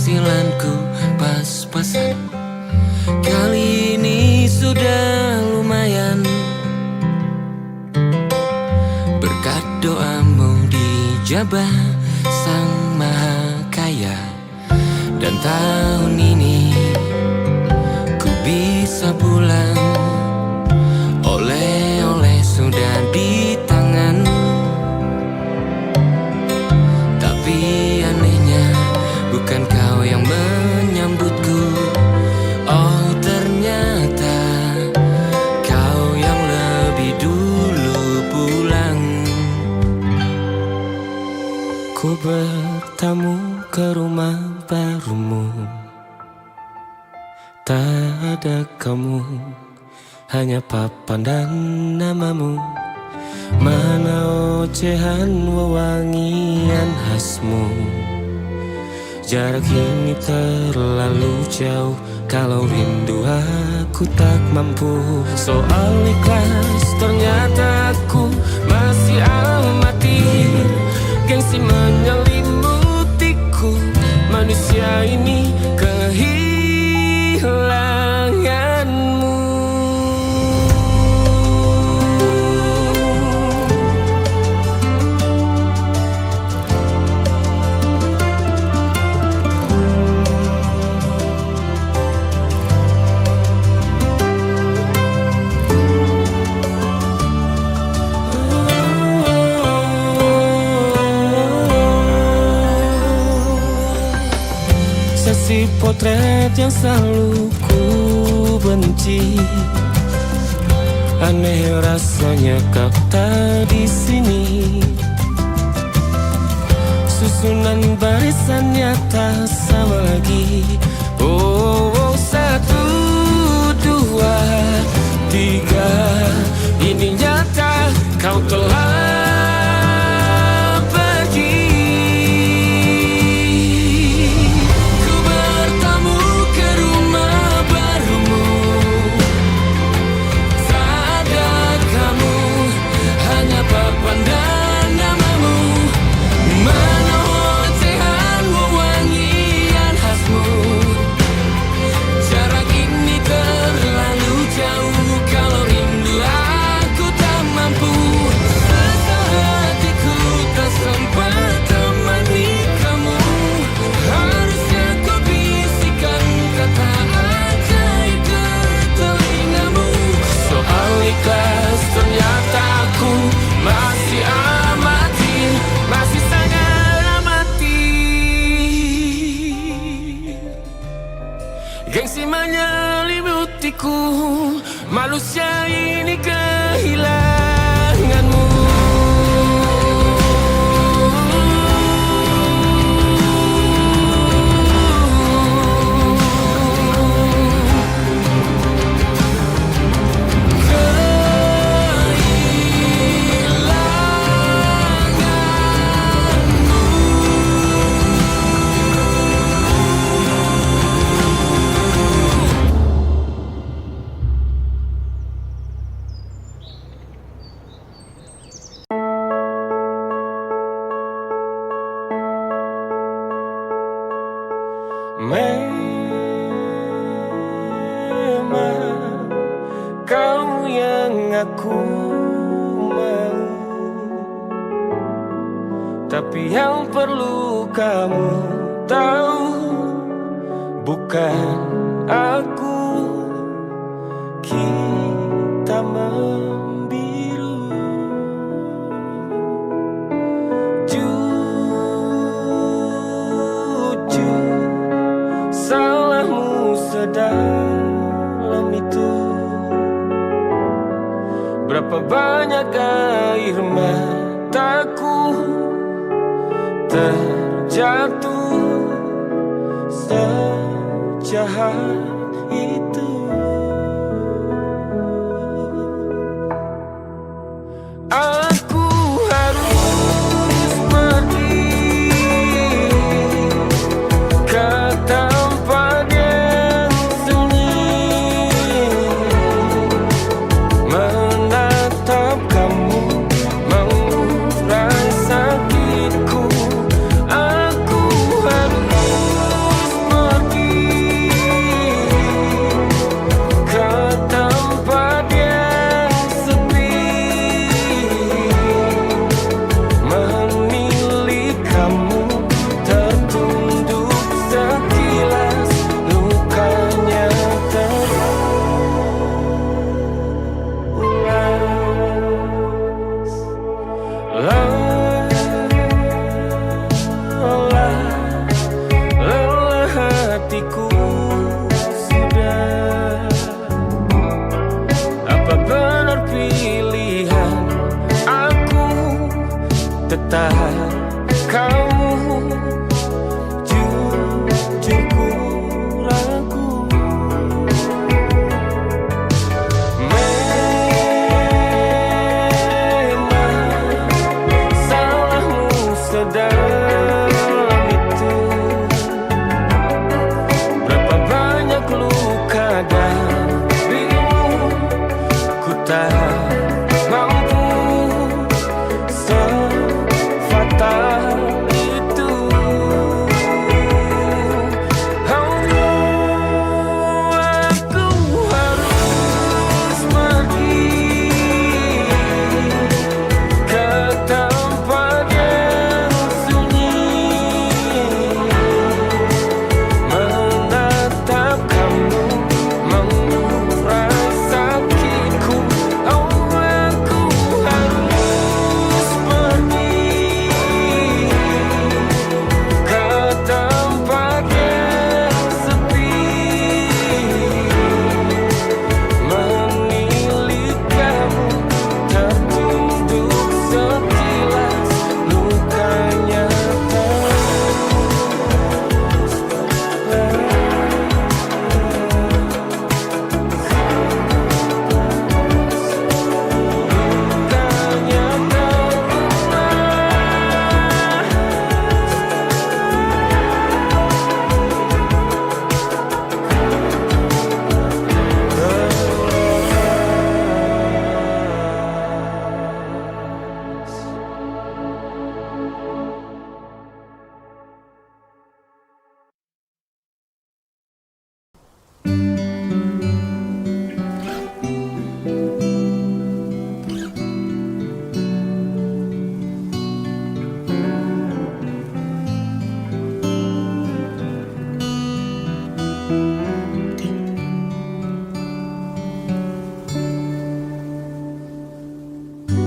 penghasilanku pas-pasan. Kali ini sudah lumayan, berkat doamu dijabah Sang Maha Kaya. Dan tahun ini ku bisa pulang, oleh-oleh sudah di tangan. Tapi anehnya bukan kau yang menyambutku. Oh, ternyata kau yang lebih dulu pulang. Ku bertamu ke rumah barumu, tak ada kamu, hanya papan dan namamu. Mana ocehan wewangian khasmu. Jarak ini terlalu jauh, kalau rindu aku tak mampu. Soal ikhlas ternyata aku masih amatir. Gengsi menyelimutiku, manusia ini kehilanganmu. Si potret yang selalu ku benci, aneh rasanya kau tak di sini. Susunan barisannya tak sama lagi. Oh, oh, 1, 2, 3. Ini nyata kau telah gengsi menyelimutiku, manusia ini kehilanganmu. Memang kau yang aku mau, tapi yang perlu kamu tahu, bukan aku. Kita membiru, jujur salahmu sedalam itu. Berapa banyak air mataku terjatuh sejahat itu. Aku harus pergi ke tempat yang sunyi, menatap kamu, mengurai sakitku. Aku harus tetap kamu jujur ku ragu. Memang salahmu sedalam itu. Berapa banyak luka darimu ku tak mampu sefatal itu. Aku harus pergi ke tempat yang sunyi, menatap kamu mengurai sakitku. Aku harus pergi ke tempat yang sepi, menilik kamu tertunduk sekilas lukanya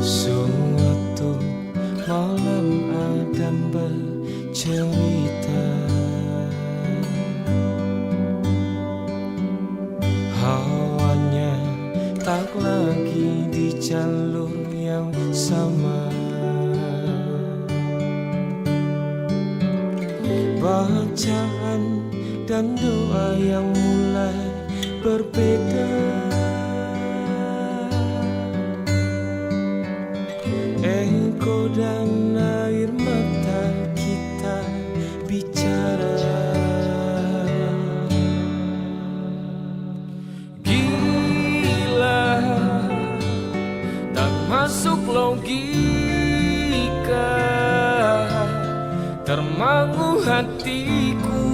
suatu malam Adam bercerita, hawanya tak lagi di jalur yang sama. Bacaan dan doa yang mulai berbeda. Engkau dan air mata kita bicara. Gila, tak masuk logika, termangu hatiku.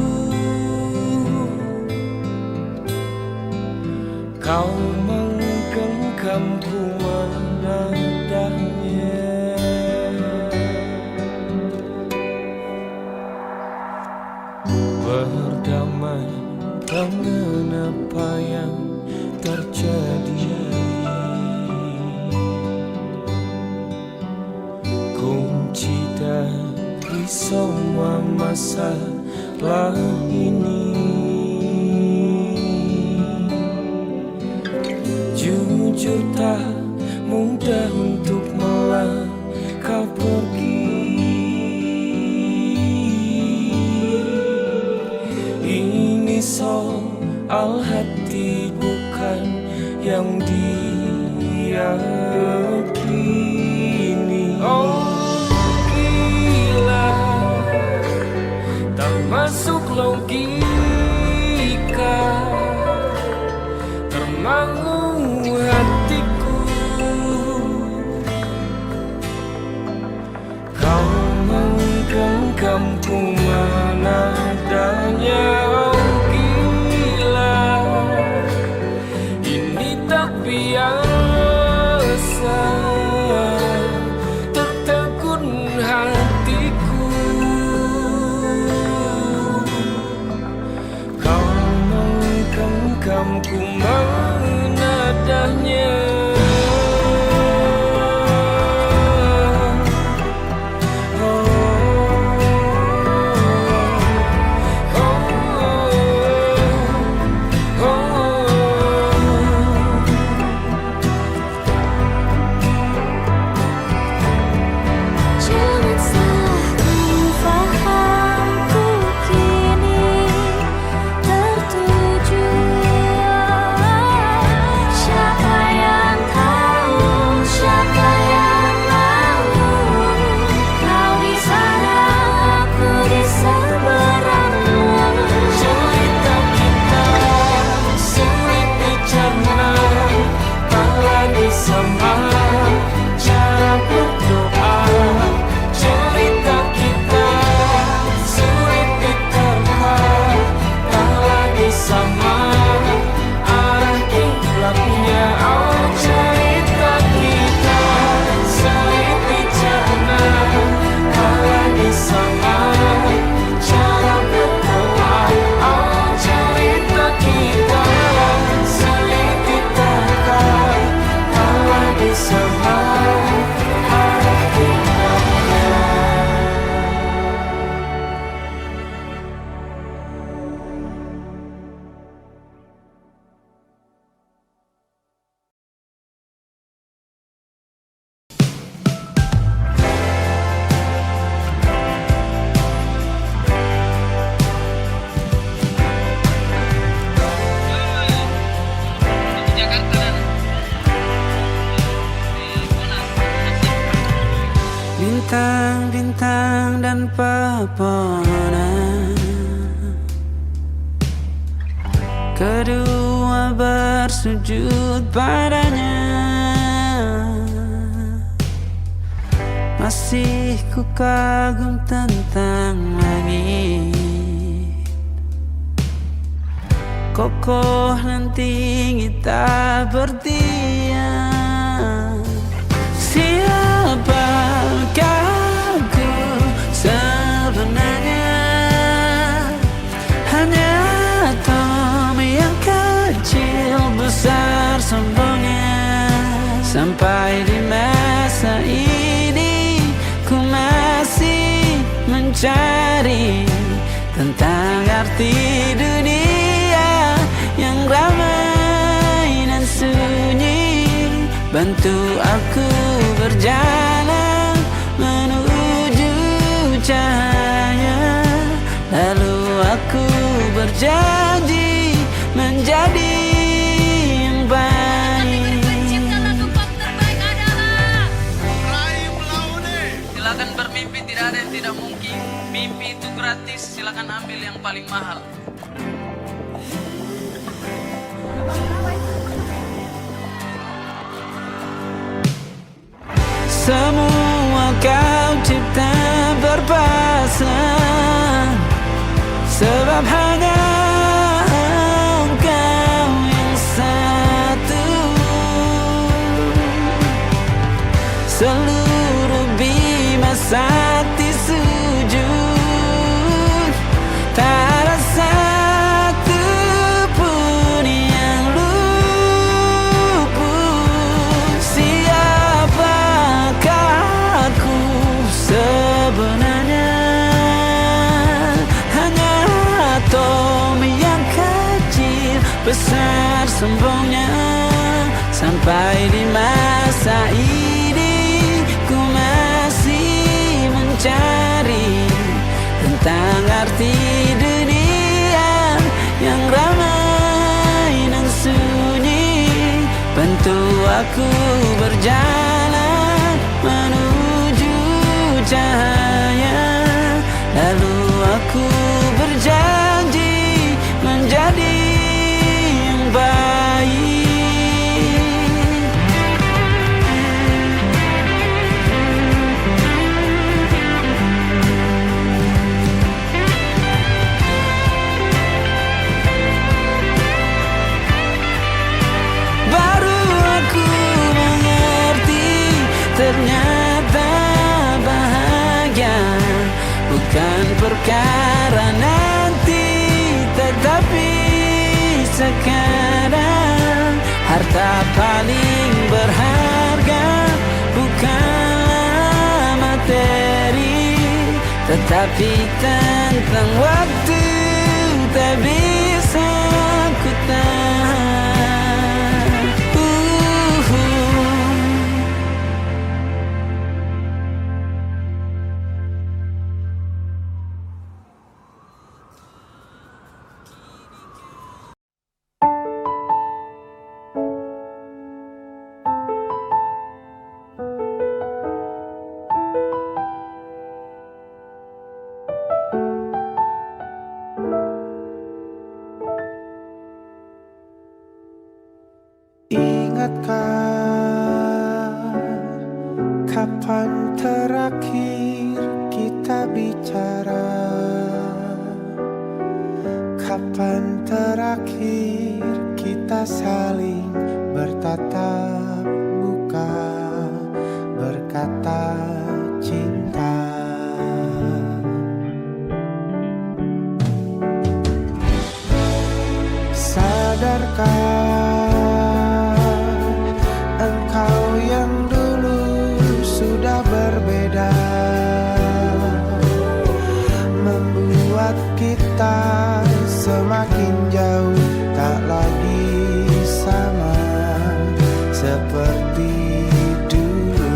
Kau menggenggamku menadahnya. Berdamai dengan apa yang terjadi. Kunci dari semua masalah ini, jujur tak mudah untuk melangkah pergi. Ini soal hati bukan yang diyakini. Oh gila, tak masuk logika, termangu hatiku. Kau menggenggamku menadanya. Biasa tertegun hatiku. Kau menggenggamku menadahnya. Oh, bintang-bintang dan pepohonan, kedua bersujud padanya. Masih ku kagum tentang langit, kokoh dan tinggi tak bertiang. Siapakah aku sebenarnya? Hanya atom yang kecil besar sombongnya. Sampai di masa ini ku masih mencari tentang arti dunia yang ramai dan sunyi. Bantu aku berjalan menuju cahaya, lalu aku berjanji menjadi yang baik. Pencipta lagu pop terbaik adalah Rahim Laune. Silakan bermimpi, tidak ada yang tidak mungkin. Mimpi itu gratis, silakan ambil yang paling mahal. Semua kau cipta berpasang, sebab hanya engkau yang satu. Seluruh bima sakti sujud, tak ada satu pun yang luput. Siapakah aku sebenarnya? Hanya atom yang kecil besar sombongnya. Sampai di masa ini ku masih mencari tentang arti dunia yang ramai dan sunyi. Bantu aku berjalan menuju cahaya, lalu aku berjanji menjadi yang baik. Baru aku mengerti, ternyata bahagia bukan perkara nanti, tetapi sekarang. Harta paling berharga bukanlah materi, tetapi tentang waktu tak bisa ku tahan. Ingatkah kapan terakhir kita bicara? Kapan terakhir kita saling bertatap muka, berkata cinta? Sadarkah engkau yang dulu sudah berbeda, membuat kita semakin jauh, tak lagi sama seperti dulu.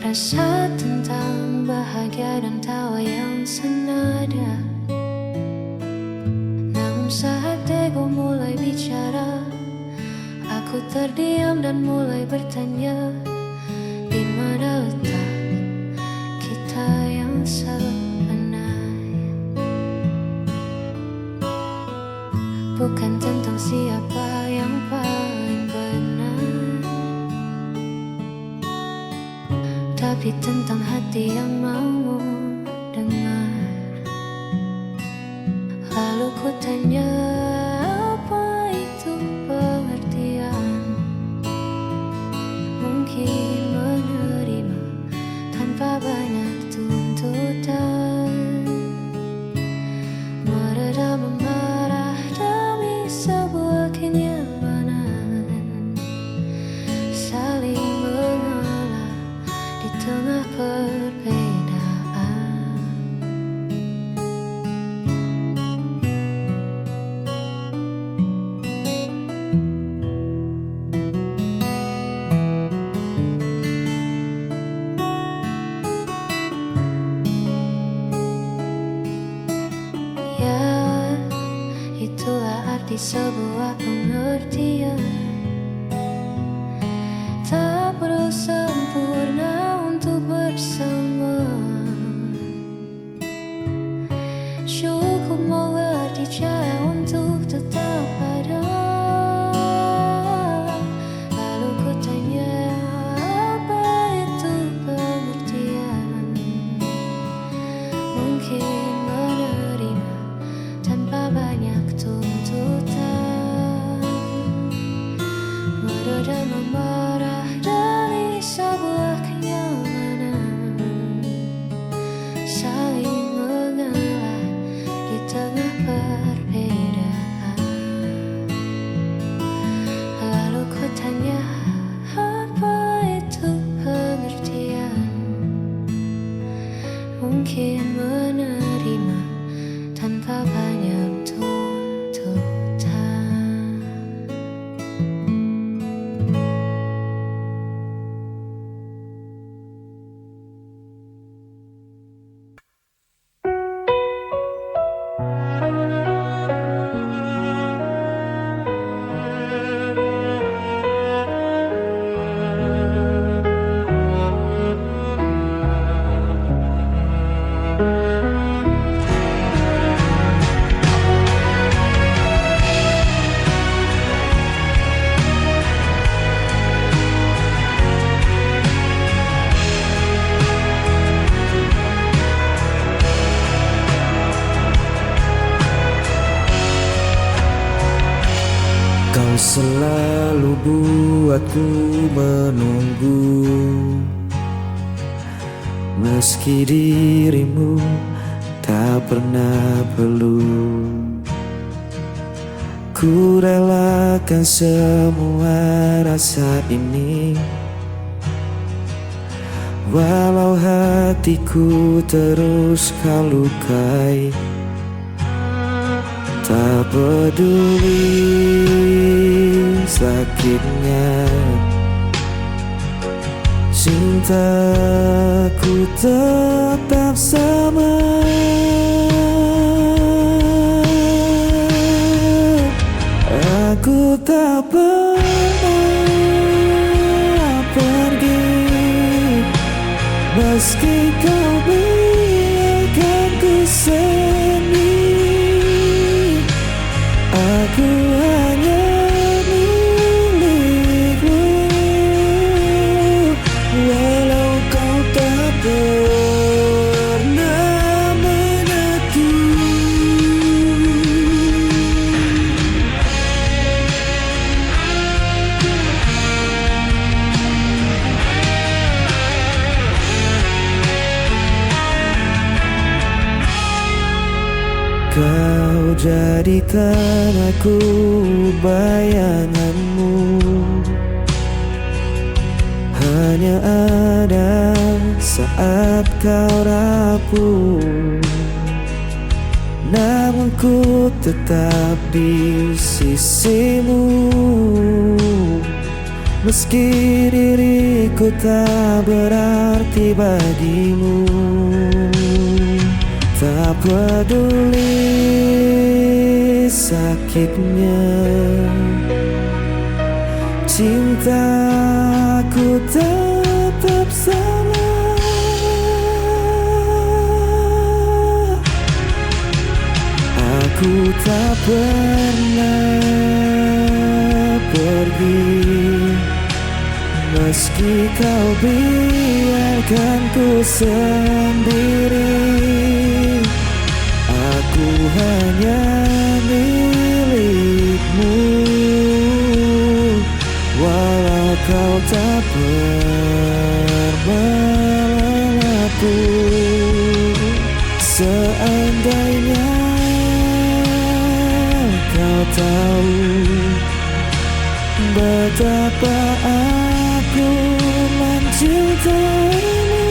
Rasa tentang bahagia dan tawa yang senada. Namun saat ego mulai bicara, aku terdiam dan mulai bertanya, di mana letak kita yang sebenarnya? Bukan tentang siapa yang paling benar, tapi tentang hati yang mau dengar. Lalu ku tanya, apa itu pengertian? Mungkin menerima tanpa banyak tuntutan, meredam amarah demi sebuah kenyamanan, saling mengalah di tengah perbedaan. Ya, itulah arti sebuah pengertian. Tak perlu sempurna untuk bersama, cukup mengerti cara untuk tetap ada. Lalu ku tanya, apa itu pengertian? Mungkin menerima tanpa banyak tuntutan, meredam amarah dari sebuah kenyamanan, saling mengalah di tengah perbedaan. Lalu ku tanya, apa itu pengertian? Mungkin menerima tanpa banyak tuntutan. Kau selalu buatku menunggu, meski dirimu tak pernah perlu. Ku relakan semua rasa ini, walau hatiku terus kau lukai. Tak peduli sakitnya, cintaku tetap sama. Aku tak pernah pergi, meski kau biarkan ku sendiri. Aku hanya milikmu, walau kau tak pernah mengerti. Kau jadikan aku bayanganmu, hanya ada saat kau rapuh. Namun ku tetap di sisimu, Meski diriku tak berarti bagimu, tak peduli sakitnya, cintaku tetap sama. Aku tak pernah pergi, meski kau biarkan ku sendiri. Aku hanya milikmu, walau kau tak pernah pun. Seandainya kau tahu betapa aku mencintaimu,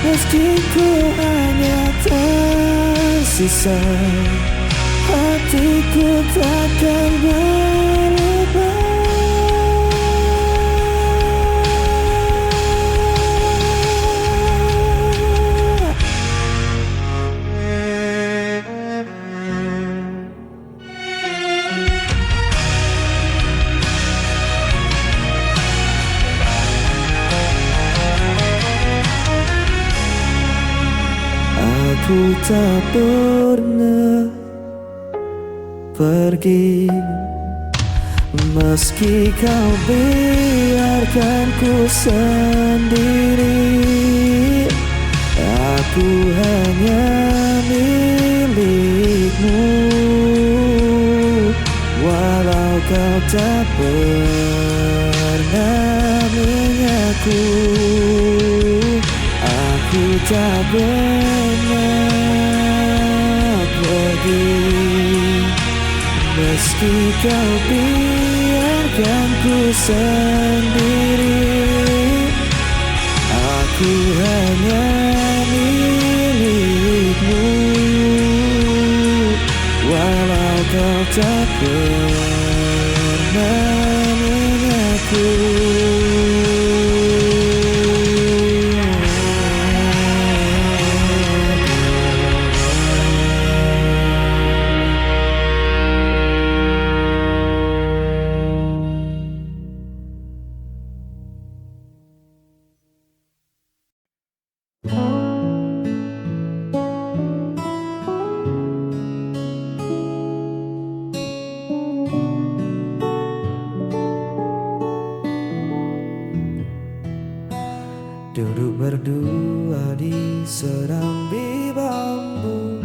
meski ku hanya tersisa, hatiku takkan berubah. Aku tak pernah pergi, meski kau biarkan ku sendiri. Aku hanya milikmu, walau kau tak pernah mengaku. Aku tak pernah pergi, meski kau biarkan ku sendiri. Aku hanya milikmu, walau kau tak pernah mengaku. Duduk berdua di serambi bambu,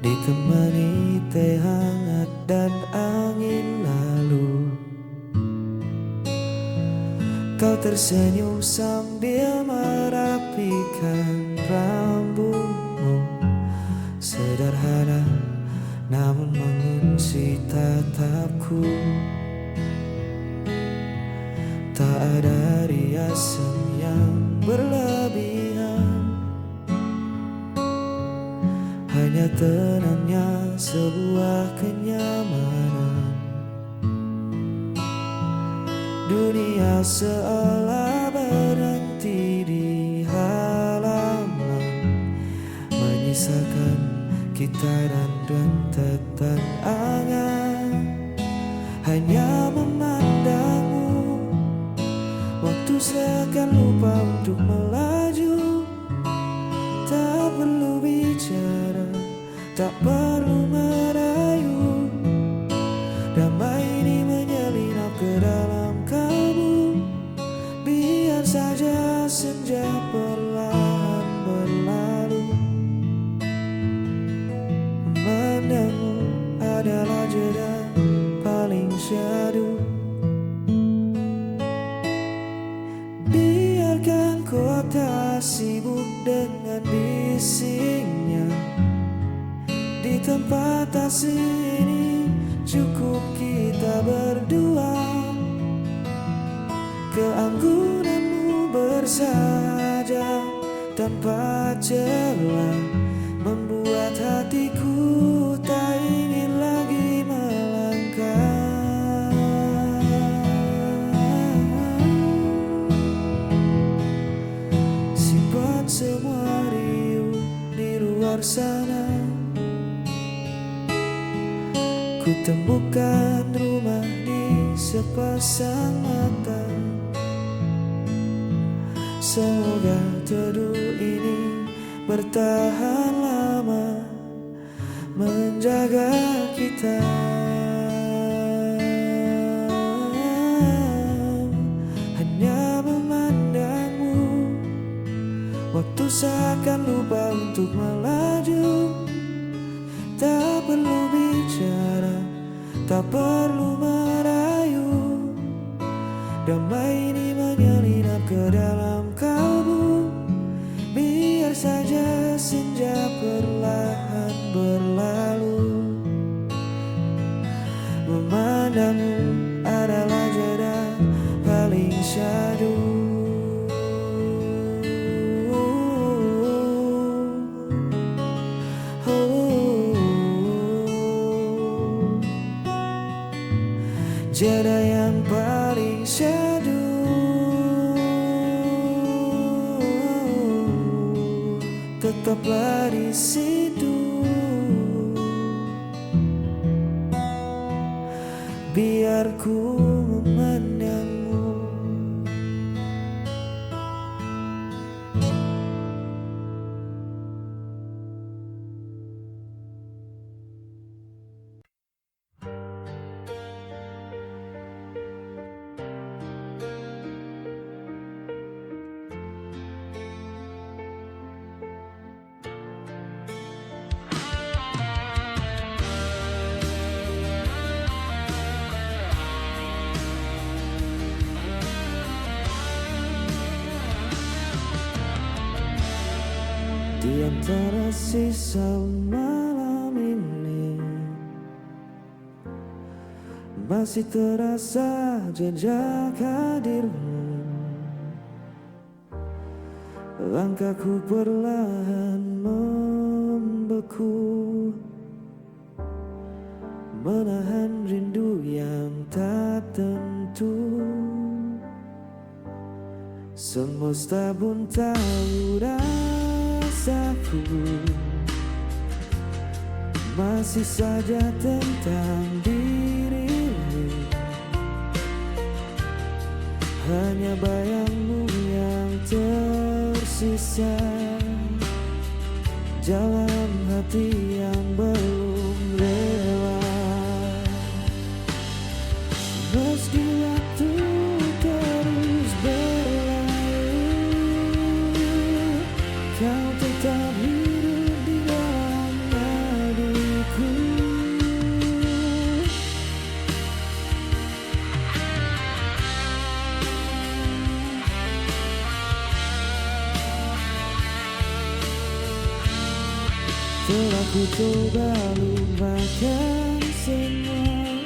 ditemani teh hangat dan angin lalu. Kau tersenyum sambil merapikan rambutmu, sederhana namun mengunci tatapku. Tak ada riasan yang berlebihan, hanya tenangnya sebuah kenyamanan. Dunia seolah berhenti di halaman, menyisakan kita dan rentetan angan. Hanya memandangmu, waktu seakan lupa untuk melaju. Tak perlu bicara, tak perlu merayu. Damai ini menyelinap ke dalam kalbu. Biar saja senja perlahan berlalu. Memandangmu adalah jeda paling syahdu. Biarkan kota sibuk dengan bisingnya. Di tempat asing ini cukup kita berdua. Keanggunanmu bersaja tanpa celah membuat hatiku tak ingin lagi melangkah. Ku temukan rumah di sepasang mata. Semoga teduh ini bertahan lama, menjaga kita. Hanya memandangmu, waktu seakan lupa untuk melaju. Tak perlu bicara, tak perlu merayu. Damai ini menyelinap ke dalam kalbu. Biar saja senja perlahan berlalu. Memandangmu adalah jeda paling syahdu. Jeda yang paling syahdu. Tetaplah di situ. Biar ku memandangmu. Di antara sisa malam ini masih terasa jejak hadirmu. Langkahku perlahan membeku, menahan rindu yang tak tentu. Semesta pun tahu rasaku, masih saja tentang dirimu. Hanya bayangmu yang tersisa, jalan hati yang belum rela. Meski waktu terus berlalu, kau tetap hidup di dalam nadiku. Telah ku coba lupakan semua,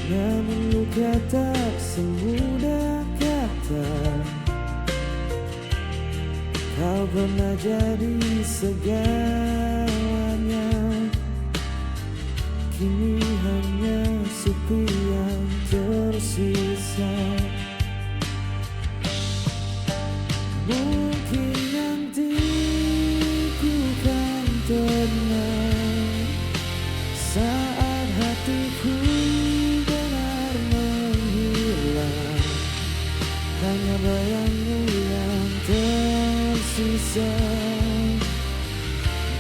namun luka tak semudah kata. Kau pernah jadi segalanya, kini hanya sepi yang tersisa. Mungkin nanti ku kan tenang saat hatiku benar menghilang. Hanya bayangmu yang tersisa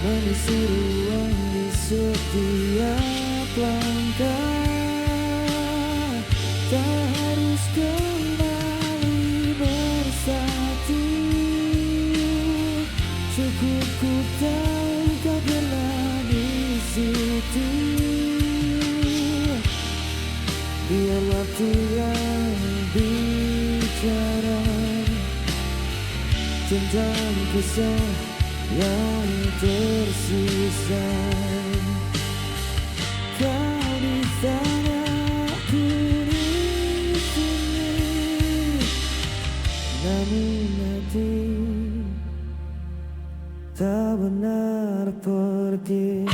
mengisi ruang di setiap langkah. Tak harus kembali bersatu, cukup ku tahu kau pernah di situ. Biar waktu yang bicara tentang kisah yang tersisa. Kau di sana, aku di sini, namun hati tak benar pergi.